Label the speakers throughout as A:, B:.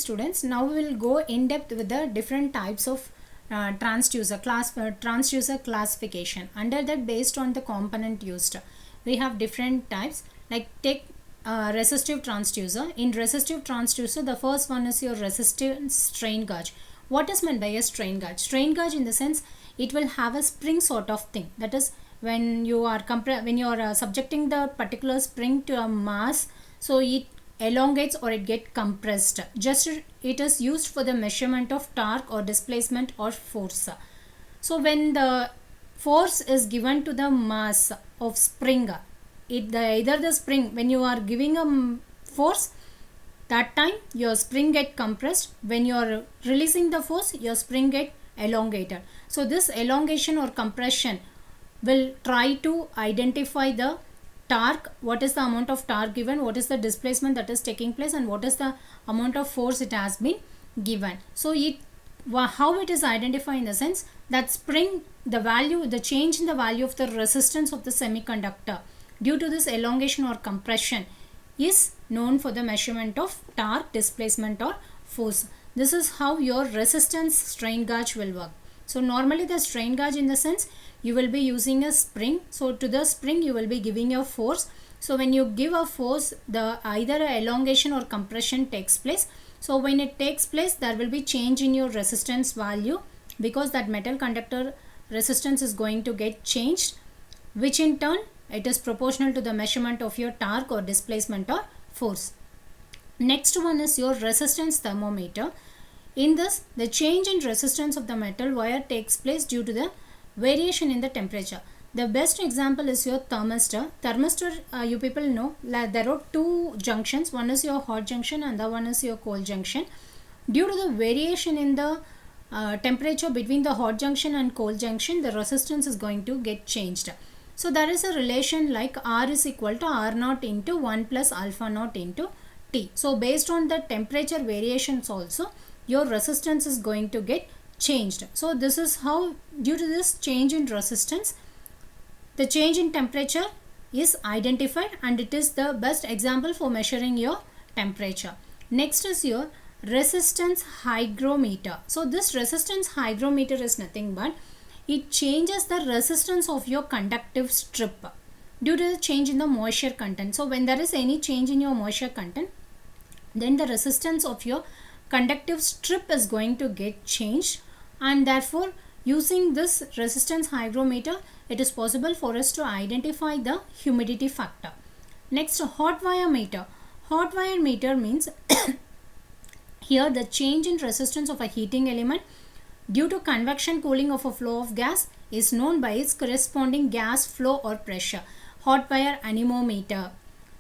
A: Students, now we will go in depth with the different types of transducer classification. Under that, based on the component used, we have different types. Like take resistive transducer. In resistive transducer, the first one is your resistive strain gauge. What is meant by a strain gauge? Strain gauge in the sense it will have a spring sort of thing. That is, when you are subjecting the particular spring to a mass, so it elongates or it get compressed. Just it is used for the measurement of torque or displacement or force. So when the force is given to the mass of spring, either the spring, when you are giving a force, that time your spring get compressed. When you are releasing the force, your spring get elongated. So this elongation or compression will try to identify the torque, what is the amount of torque given, what is the displacement that is taking place, and what is the amount of force it has been given. So how it is identified in the sense that spring, the change in the value of the resistance of the semiconductor due to this elongation or compression is known for the measurement of torque, displacement or force. This is how your resistance strain gauge will work. So normally the strain gauge in the sense you will be using a spring. So to the spring you will be giving a force. So when you give a force, either a elongation or compression takes place. So when it takes place, there will be change in your resistance value, because that metal conductor resistance is going to get changed, which in turn it is proportional to the measurement of your torque or displacement or force. Next one is your resistance thermometer. In this, the change in resistance of the metal wire takes place due to the variation in the temperature. The best example is your thermistor. Thermistor, you people know there are two junctions. One is your hot junction and the one is your cold junction. Due to the variation in the temperature between the hot junction and cold junction, the resistance is going to get changed. So there is a relation like R is equal to R naught into 1 plus alpha naught into T. So based on the temperature variations also, your resistance is going to get changed. So this is how, due to this change in resistance, the change in temperature is identified, and it is the best example for measuring your temperature. Next is your resistance hygrometer. So this resistance hygrometer is nothing but it changes the resistance of your conductive strip due to the change in the moisture content. So when there is any change in your moisture content, then the resistance of your conductive strip is going to get changed, and therefore using this resistance hygrometer, it is possible for us to identify the humidity factor. Next, hot wire meter. Hot wire meter means here the change in resistance of a heating element due to convection cooling of a flow of gas is known by its corresponding gas flow or pressure. Hot wire anemometer.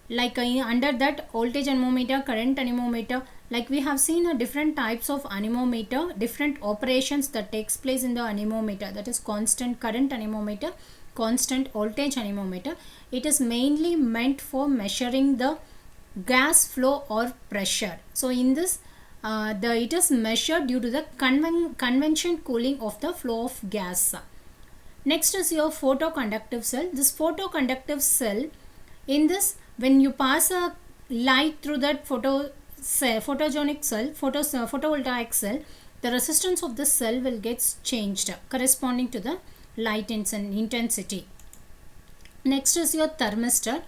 A: Like under that, voltage anemometer, current anemometer, like we have seen different types of anemometer, different operations that takes place in the anemometer, that is constant current anemometer, constant voltage anemometer. It is mainly meant for measuring the gas flow or pressure. So in this, it is measured due to the convection cooling of the flow of gas. Next is your photoconductive cell. This photoconductive cell, in this, when you pass a light through that photovoltaic cell, the resistance of the cell will get changed corresponding to the light intensity. Next is your thermistor.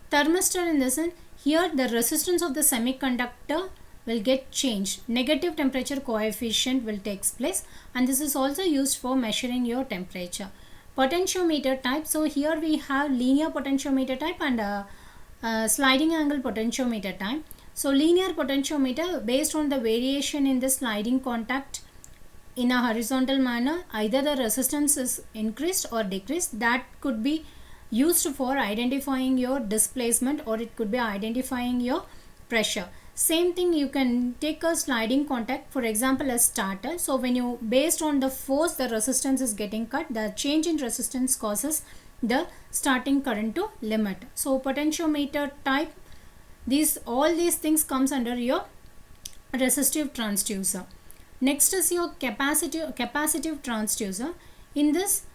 A: Thermistor, in this, here the resistance of the semiconductor will get changed. Negative temperature coefficient will take place, and this is also used for measuring your temperature. Potentiometer type. So here we have linear potentiometer type and sliding angle potentiometer type. So linear potentiometer, based on the variation in the sliding contact in a horizontal manner, either the resistance is increased or decreased. That could be used for identifying your displacement, or it could be identifying your pressure. Same thing, you can take a sliding contact, for example a starter. So when you, based on the force, the resistance is getting cut, the change in resistance causes the starting current to limit. So potentiometer type, all these things comes under your resistive transducer. Next is your capacitive transducer. In this,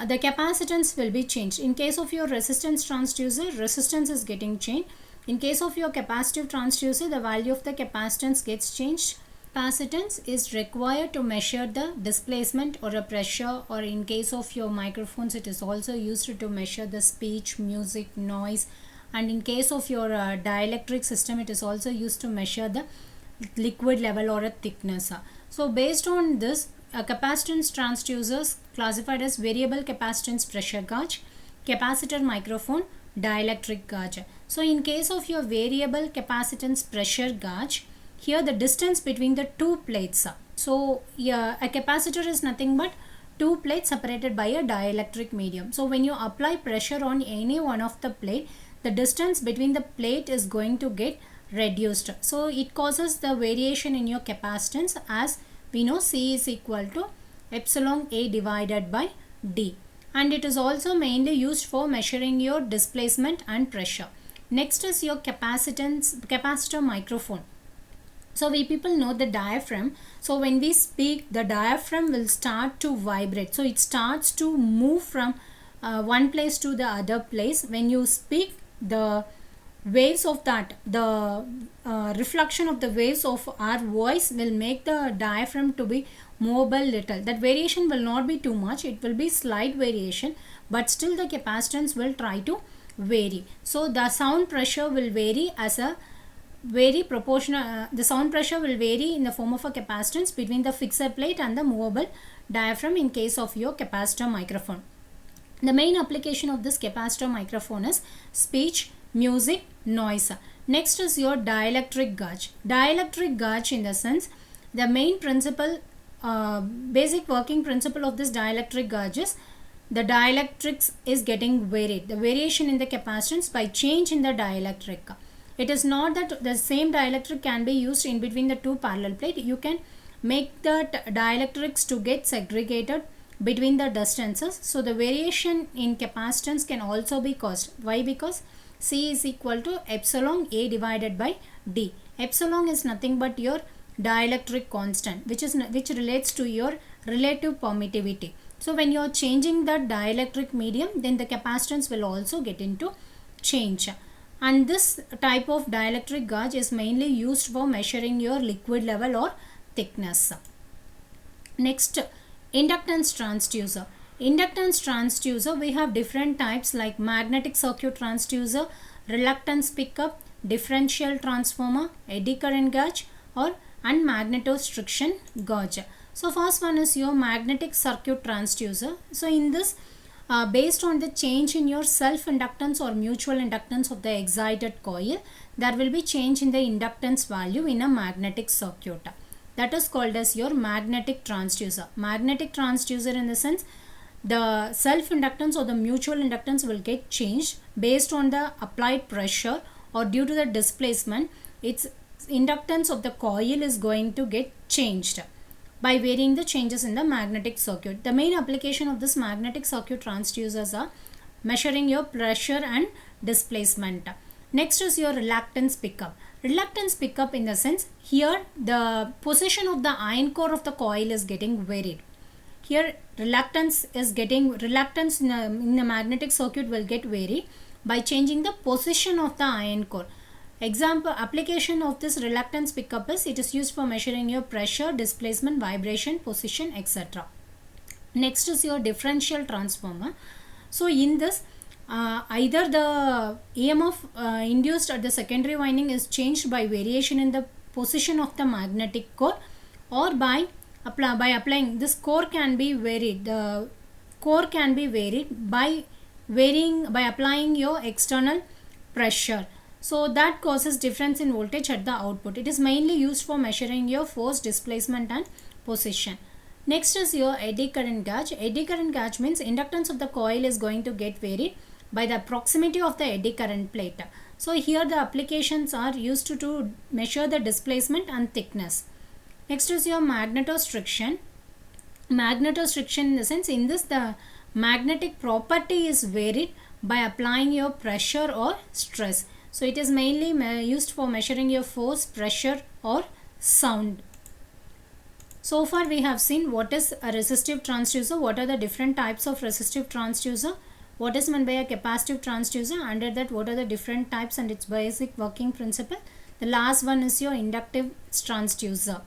A: the capacitance will be changed. In case of your resistance transducer, resistance is getting changed. In case of your capacitive transducer, the value of the capacitance gets changed. Capacitance is required to measure the displacement or a pressure, or in case of your microphones it is also used to measure the speech, music, noise, and in case of your dielectric system it is also used to measure the liquid level or a thickness. So based on this, capacitance transducers classified as variable capacitance pressure gauge, capacitor microphone, dielectric gauge. So in case of your variable capacitance pressure gauge, here the distance between the two plates. So yeah, a capacitor is nothing but two plates separated by a dielectric medium. So when you apply pressure on any one of the plate, the distance between the plate is going to get reduced. So it causes the variation in your capacitance, as we know C is equal to epsilon A divided by D. And it is also mainly used for measuring your displacement and pressure. Next is your capacitor microphone. So we people know the diaphragm. So when we speak, the diaphragm will start to vibrate. So it starts to move from one place to the other place. When you speak, the waves of that, the reflection of the waves of our voice will make the diaphragm to be mobile little. That variation will not be too much, it will be slight variation, but still the capacitance will try to vary. So the sound pressure will vary as a very proportional, the sound pressure will vary in the form of a capacitance between the fixed plate and the movable diaphragm in case of your capacitor microphone. The main application of this capacitor microphone is speech, music, noise. Next is your dielectric gauge. Dielectric gauge, in the sense, the main principle, basic working principle of this dielectric gauge is the dielectrics is getting varied. The variation in the capacitance by change in the dielectric. It is not that the same dielectric can be used in between the two parallel plates. You can make the dielectrics to get segregated between the distances. So the variation in capacitance can also be caused. Why? Because C is equal to epsilon A divided by D. Epsilon is nothing but your dielectric constant, which relates to your relative permittivity. So when you are changing the dielectric medium, then the capacitance will also get into change. And this type of dielectric gauge is mainly used for measuring your liquid level or thickness. Next, inductance transducer. Inductance transducer, we have different types like magnetic circuit transducer, reluctance pickup, differential transformer, eddy current gauge, or and magnetostriction gauge. So first one is your magnetic circuit transducer. So in this, based on the change in your self-inductance or mutual inductance of the excited coil, there will be change in the inductance value in a magnetic circuit. That is called as your magnetic transducer. Magnetic transducer, in the sense, the self-inductance or the mutual inductance will get changed based on the applied pressure, or due to the displacement, its inductance of the coil is going to get changed by varying the changes in the magnetic circuit. The main application of this magnetic circuit transducers are measuring your pressure and displacement. Next is your reluctance pickup. Reluctance pickup, in the sense, here the position of the iron core of the coil is getting varied. Here reluctance in the magnetic circuit will get varied by changing the position of the iron core. Example application of this reluctance pickup is, it is used for measuring your pressure, displacement, vibration, position, etc. Next is your differential transformer. So in this, either the EMF induced at the secondary winding is changed by variation in the position of the magnetic core, or by applying, this core can be varied. The core can be varied by applying your external pressure. So that causes difference in voltage at the output. It is mainly used for measuring your force, displacement and position. Next is your eddy current gauge. Eddy current gauge means inductance of the coil is going to get varied by the proximity of the eddy current plate. So here the applications are used to measure the displacement and thickness. Next is your magnetostriction. Magnetostriction, in the sense, in this the magnetic property is varied by applying your pressure or stress. So it is mainly used for measuring your force, pressure or sound. So far we have seen what is a resistive transducer, what are the different types of resistive transducer, what is meant by a capacitive transducer, under that what are the different types and its basic working principle. The last one is your inductive transducer.